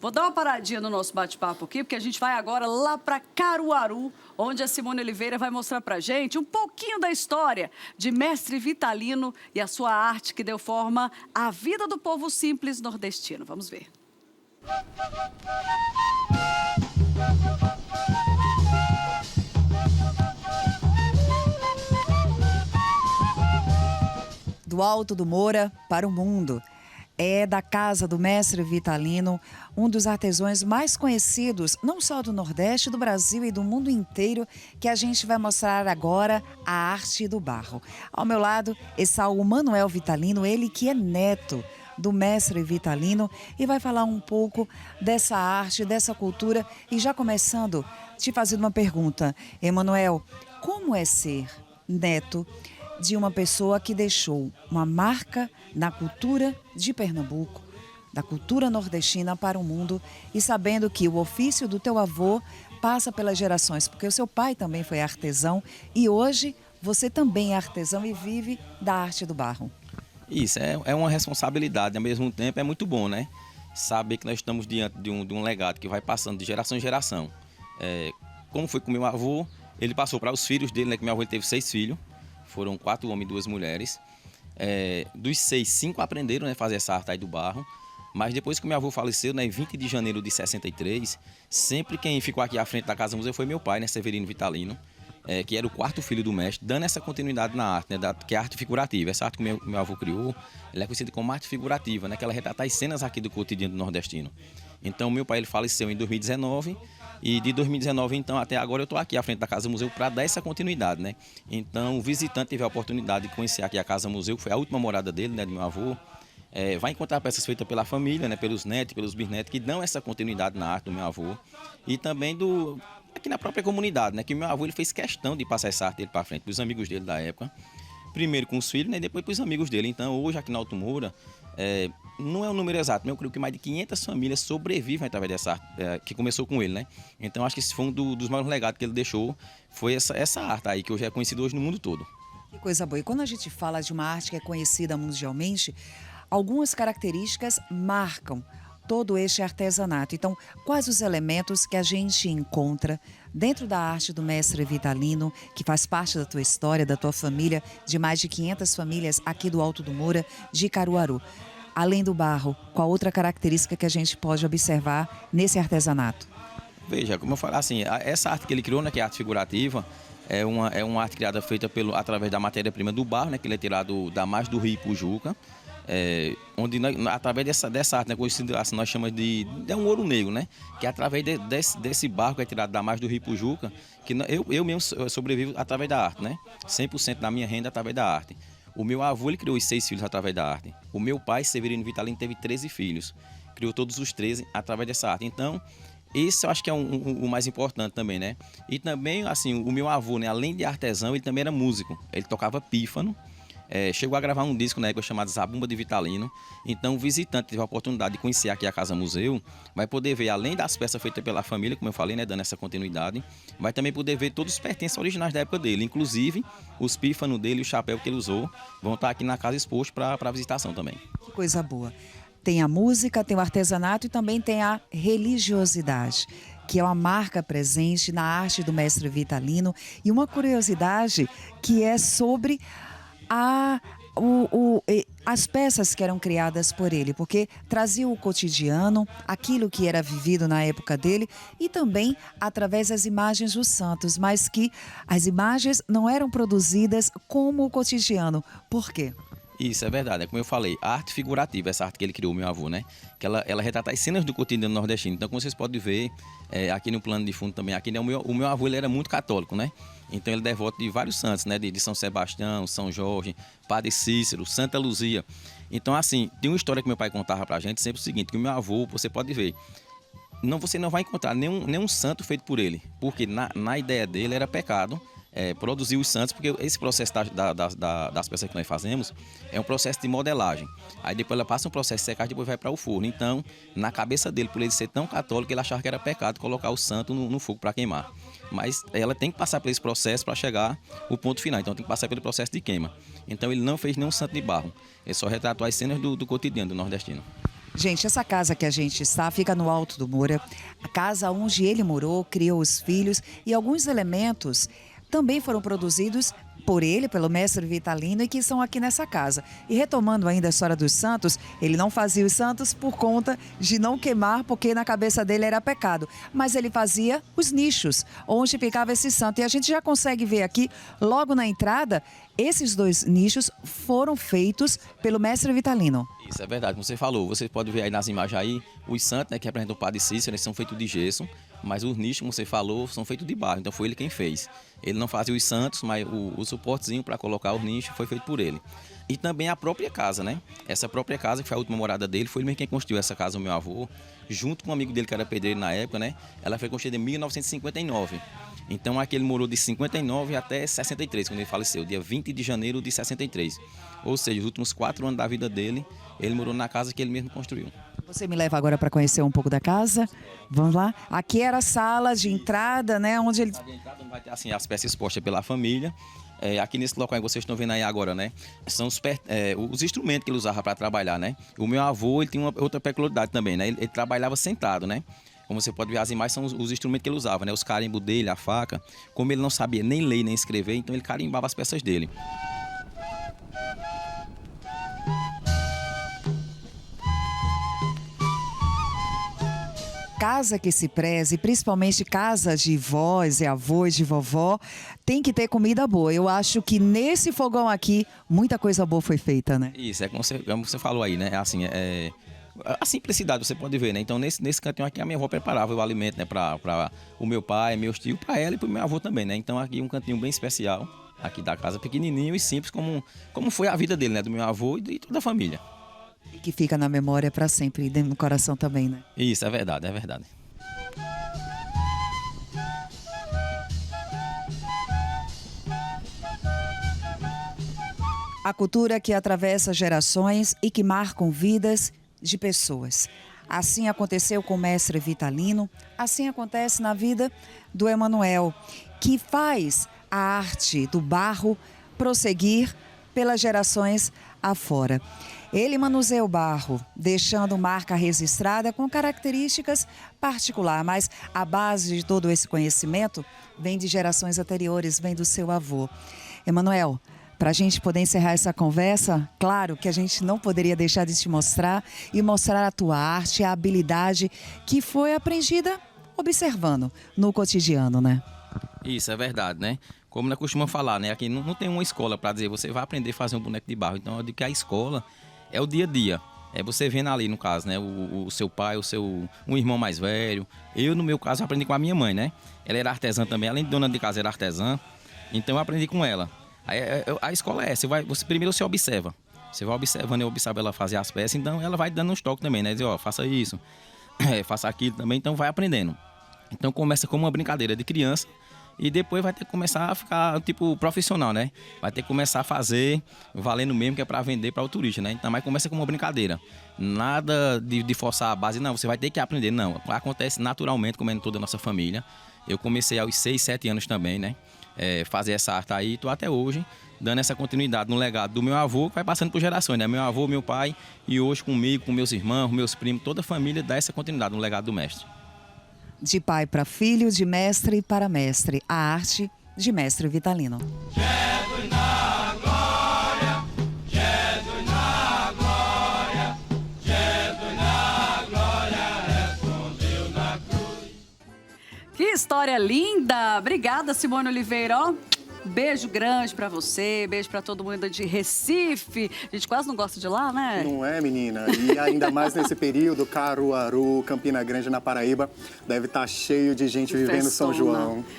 Vou dar uma paradinha no nosso bate-papo aqui, porque a gente vai agora lá para Caruaru, onde a Simone Oliveira vai mostrar pra gente um pouquinho da história de Mestre Vitalino e a sua arte que deu forma à vida do povo simples nordestino. Vamos ver. Do Alto do Moura para o mundo. É da casa do Mestre Vitalino, um dos artesãos mais conhecidos, não só do Nordeste, do Brasil e do mundo inteiro, que a gente vai mostrar agora a arte do barro. Ao meu lado está o Manuel Vitalino, ele que é neto do Mestre Vitalino e vai falar um pouco dessa arte, dessa cultura. E já começando, te fazendo uma pergunta, Emanuel, como é ser neto de uma pessoa que deixou uma marca na cultura de Pernambuco, da cultura nordestina para o mundo, e sabendo que o ofício do teu avô passa pelas gerações, porque o seu pai também foi artesão e hoje você também é artesão e vive da arte do barro. Isso, é uma responsabilidade, ao mesmo tempo é muito bom, né? Saber que nós estamos diante de um legado que vai passando de geração em geração. Como foi com meu avô, ele passou para os filhos dele, né? Que meu avô teve 6 filhos. Foram 4 homens e 2 mulheres. Dos 6, 5 aprenderam, né, fazer essa arte aí do barro. Mas depois que meu avô faleceu, né, em 20 de janeiro de 63, sempre quem ficou aqui à frente da Casa Museu foi meu pai, né, Severino Vitalino, que era o 4º filho do mestre, dando essa continuidade na arte, né, que é a arte figurativa. Essa arte que meu avô criou, ela é conhecida como arte figurativa, né, que ela retrata as cenas aqui do cotidiano do nordestino. Então, meu pai ele faleceu em 2019 e de 2019, então, até agora eu estou aqui à frente da Casa Museu para dar essa continuidade, né? Então, o visitante teve a oportunidade de conhecer aqui a Casa Museu, que foi a última morada dele, né, do meu avô. Vai encontrar peças feitas pela família, né, pelos netos, pelos bisnetos, que dão essa continuidade na arte do meu avô. E também aqui na própria comunidade, né, que o meu avô ele fez questão de passar essa arte dele para frente, para os amigos dele da época. Primeiro com os filhos, né, e depois para os amigos dele. Então, hoje aqui na Alto Moura, não é um número exato, mas eu creio que mais de 500 famílias sobrevivem através dessa arte que começou com ele, né? Então, acho que esse foi um dos maiores legados que ele deixou, foi essa arte aí, que hoje é conhecida hoje no mundo todo. Que coisa boa. E quando a gente fala de uma arte que é conhecida mundialmente, algumas características marcam todo este artesanato. Então, quais os elementos que a gente encontra dentro da arte do Mestre Vitalino, que faz parte da tua história, da tua família, de mais de 500 famílias aqui do Alto do Moura, de Caruaru? Além do barro, qual outra característica que a gente pode observar nesse artesanato? Veja, como eu falei, assim, essa arte que ele criou, né, que é a arte figurativa, é uma arte criada feita através da matéria-prima do barro, né, que ele é tirado da margem do rio Ipujuca. Onde através dessa arte, né, assim, nós chamamos de um ouro negro, né, que é através desse barro que é tirado da margem do rio Ipujuca, que eu mesmo sobrevivo através da arte, né, 100% da minha renda através da arte. O meu avô ele criou os 6 filhos através da arte. O meu pai, Severino Vitalino, teve 13 filhos, criou todos os 13 através dessa arte. Então, esse eu acho que é o mais importante também, né. E também, assim, o meu avô, né, além de artesão, ele também era músico, ele tocava pífano. Chegou a gravar um disco na época chamado Zabumba de Vitalino. Então o visitante teve a oportunidade de conhecer aqui a Casa Museu, vai poder ver, além das peças feitas pela família, como eu falei, né, dando essa continuidade, vai também poder ver todos os pertences originais da época dele, inclusive os pífanos dele e o chapéu que ele usou, vão estar aqui na casa exposto para visitação também. Que coisa boa. Tem a música, tem o artesanato e também tem a religiosidade, que é uma marca presente na arte do Mestre Vitalino. E uma curiosidade que é sobre as peças que eram criadas por ele, porque trazia o cotidiano, aquilo que era vivido na época dele e também através das imagens dos santos, mas que as imagens não eram produzidas como o cotidiano. Por quê? Isso, é verdade. É como eu falei, a arte figurativa, essa arte que ele criou, meu avô, né? Que ela retrata as cenas do cotidiano nordestino. Então, como vocês podem ver, aqui no plano de fundo também, aqui, né, o meu avô ele era muito católico, né? Então, ele é devoto de vários santos, né? De São Sebastião, São Jorge, Padre Cícero, Santa Luzia. Então, assim, tem uma história que meu pai contava pra gente, sempre o seguinte, que o meu avô, você pode ver, você não vai encontrar nenhum santo feito por ele, porque na ideia dele era pecado produzir os santos, porque esse processo das peças que nós fazemos é um processo de modelagem. Aí depois ela passa um processo de secagem e depois vai para o forno. Então, na cabeça dele, por ele ser tão católico, ele achava que era pecado colocar o santo no fogo para queimar. Mas ela tem que passar por esse processo para chegar ao ponto final. Então tem que passar pelo processo de queima. Então ele não fez nenhum santo de barro. Ele só retratou as cenas do cotidiano do nordestino. Gente, essa casa que a gente está fica no Alto do Moura, a casa onde ele morou, criou os filhos e alguns elementos também foram produzidos por ele, pelo mestre Vitalino, e que estão aqui nessa casa. E retomando ainda a história dos santos, ele não fazia os santos por conta de não queimar, porque na cabeça dele era pecado. Mas ele fazia os nichos, onde ficava esse santo. E a gente já consegue ver aqui, logo na entrada, esses 2 nichos foram feitos pelo mestre Vitalino. Isso é verdade, como você falou. Você pode ver aí nas imagens aí, os santos, né, que representam o Padre Cícero, eles são feitos de gesso, mas os nichos, como você falou, são feitos de barro. Então foi ele quem fez. Ele não fazia os santos, mas o suportezinho para colocar os nichos foi feito por ele. E também a própria casa, né? Essa própria casa, que foi a última morada dele, foi ele mesmo quem construiu essa casa, o meu avô, junto com um amigo dele que era pedreiro na época, né? Ela foi construída em 1959. Então aqui ele morou de 59 até 63, quando ele faleceu, dia 20 de janeiro de 63. Ou seja, os últimos 4 anos da vida dele, ele morou na casa que ele mesmo construiu. Você me leva agora para conhecer um pouco da casa? Vamos lá? Aqui era a sala de entrada, né? Onde ele... A entrada vai ter assim, as peças expostas pela família. Aqui nesse local que vocês estão vendo aí agora, né? São os instrumentos que ele usava para trabalhar, né? O meu avô, ele tinha outra peculiaridade também, né? Ele trabalhava sentado, né? Como você pode ver, as imagens são os instrumentos que ele usava, né? Os carimbos dele, a faca. Como ele não sabia nem ler nem escrever, então ele carimbava as peças dele. Casa que se preze, principalmente casa de vós e avós, de vovó, tem que ter comida boa. Eu acho que nesse fogão aqui, muita coisa boa foi feita, né? Isso, como você falou aí, né? Assim, a simplicidade, você pode ver, né? Então, nesse cantinho aqui, a minha avó preparava o alimento, né? Para o meu pai, meus tios, para ela e para o meu avô também, né? Então, aqui um cantinho bem especial, aqui da casa, pequenininho e simples, como foi a vida dele, né? Do meu avô e de toda a família. E que fica na memória para sempre e no coração também, né? Isso, é verdade, é verdade. A cultura que atravessa gerações e que marcam vidas de pessoas. Assim aconteceu com o mestre Vitalino, assim acontece na vida do Emanuel, que faz a arte do barro prosseguir pelas gerações afora. Ele manuseia o barro, deixando marca registrada com características particulares, mas a base de todo esse conhecimento vem de gerações anteriores, vem do seu avô. Emanuel, para a gente poder encerrar essa conversa, claro que a gente não poderia deixar de te mostrar e mostrar a tua arte, a habilidade que foi aprendida observando no cotidiano, né? Isso, é verdade, né? Como nós costumamos falar, né? Aqui não tem uma escola para dizer você vai aprender a fazer um boneco de barro. Então, eu digo que a escola é o dia a dia. É você vendo ali, no caso, né? O seu pai, um irmão mais velho. Eu, no meu caso, aprendi com a minha mãe, né? Ela era artesã também, além de dona de casa, era artesã. Então, eu aprendi com ela. A escola é essa, primeiro você observa. Você vai observando, eu observo ela fazer as peças, então ela vai dando uns toques também, né? Dizer, ó, faça isso, faça aquilo também, então vai aprendendo. Então começa como uma brincadeira de criança e depois vai ter que começar a ficar tipo profissional, né? Vai ter que começar a fazer valendo mesmo, que é para vender para o turista, né? Então, mas começa como uma brincadeira. Nada de forçar a base, não, você vai ter que aprender, não. Acontece naturalmente, como é em toda a nossa família. Eu comecei aos 6, 7 anos também, né? Fazer essa arte aí, estou até hoje dando essa continuidade no legado do meu avô, que vai passando por gerações, né? Meu avô, meu pai, e hoje comigo, com meus irmãos, meus primos, toda a família dá essa continuidade no legado do mestre. De pai para filho, de mestre para mestre, a arte de mestre Vitalino. Jesus na glória, Jesus na glória, Jesus na glória, respondeu na cruz. Que história linda! Obrigada, Simone Oliveira. Ó, beijo grande pra você, beijo pra todo mundo de Recife. A gente quase não gosta de lá, né? Não é, menina? E ainda mais nesse período, Caruaru, Campina Grande, na Paraíba, deve estar cheio de gente vivendo São João.